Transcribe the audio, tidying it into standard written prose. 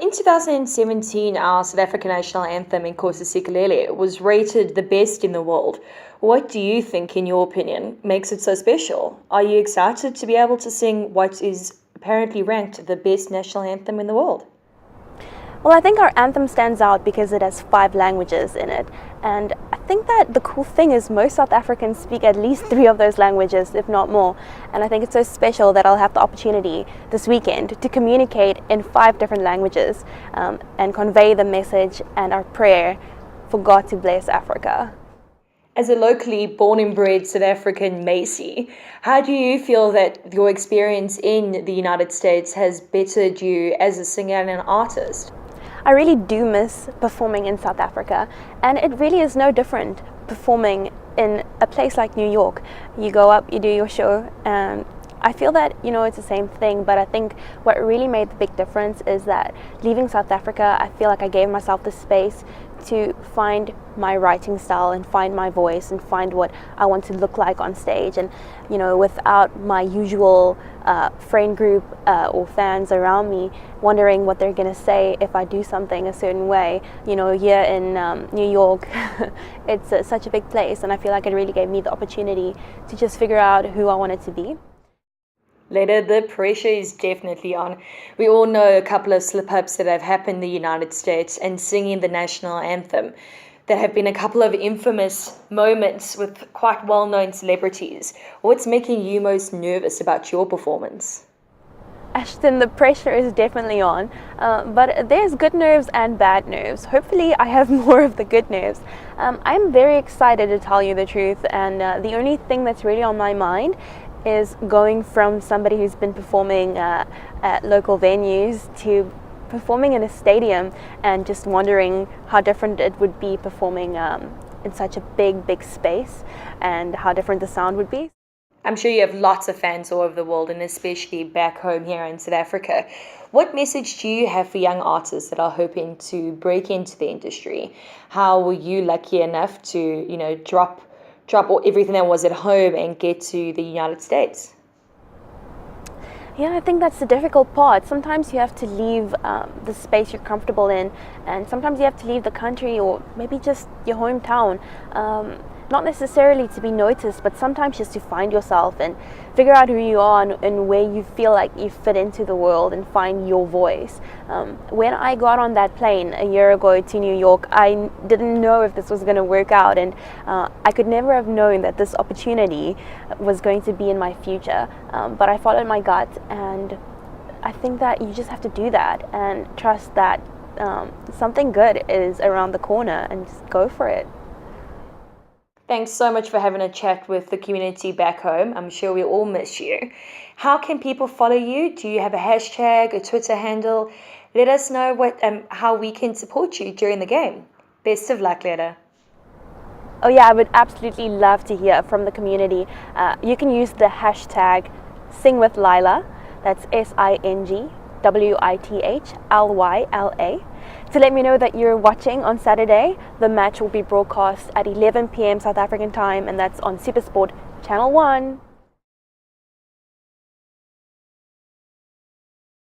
In 2017, our South African national anthem, Nkosi Sikelel, was rated the best in the world. What do you think, in your opinion, makes it so special? Are you excited to be able to sing what is apparently ranked the best national anthem in the world? Well, I think our anthem stands out because it has 5 languages in it. And I think that the cool thing is most South Africans speak at least 3 of those languages, if not more. And I think it's so special that I'll have the opportunity this weekend to communicate in 5 different languages and convey the message and our prayer for God to bless Africa. As a locally born and bred South African Macy, how do you feel that your experience in the United States has bettered you as a singer and an artist? I really do miss performing in South Africa, and it really is no different performing in a place like New York. You go up, you do your show, and I feel that, it's the same thing, but I think what really made the big difference is that leaving South Africa, I feel like I gave myself the space to find my writing style and find my voice and find what I want to look like on stage. And, without my usual friend group or fans around me wondering what they're going to say if I do something a certain way, here in New York, it's such a big place, and I feel like it really gave me the opportunity to just figure out who I wanted to be. Layla, the pressure is definitely on. We all know a couple of slip-ups that have happened in the United States, and singing the national anthem. There have been a couple of infamous moments with quite well-known celebrities. What's making you most nervous about your performance? Ashton, the pressure is definitely on, but there's good nerves and bad nerves. Hopefully I have more of the good nerves. I'm very excited, to tell you the truth, and the only thing that's really on my mind is going from somebody who's been performing at local venues to performing in a stadium, and just wondering how different it would be performing in such a big space, and how different the sound would be. I'm sure you have lots of fans all over the world, and especially back home here in South Africa. What message do you have for young artists that are hoping to break into the industry? How were you lucky enough to, drop everything that was at home and get to the United States? Yeah, I think that's the difficult part. Sometimes you have to leave the space you're comfortable in, and sometimes you have to leave the country, or maybe just your hometown. Not necessarily to be noticed, but sometimes just to find yourself and figure out who you are and where you feel like you fit into the world and find your voice. When I got on that plane a year ago to New York, I didn't know if this was going to work out, and I could never have known that this opportunity was going to be in my future. But I followed my gut, and I think that you just have to do that and trust that something good is around the corner, and just go for it. Thanks so much for having a chat with the community back home. I'm sure we all miss you. How can people follow you? Do you have a hashtag, a Twitter handle? Let us know how we can support you during the game. Best of luck, Layla. Oh yeah, I would absolutely love to hear from the community. You can use the hashtag SingWithLyla. That's SingWithLyla, to let me know that you're watching on Saturday. The match will be broadcast at 11 p.m. South African time, and that's on SuperSport Channel 1.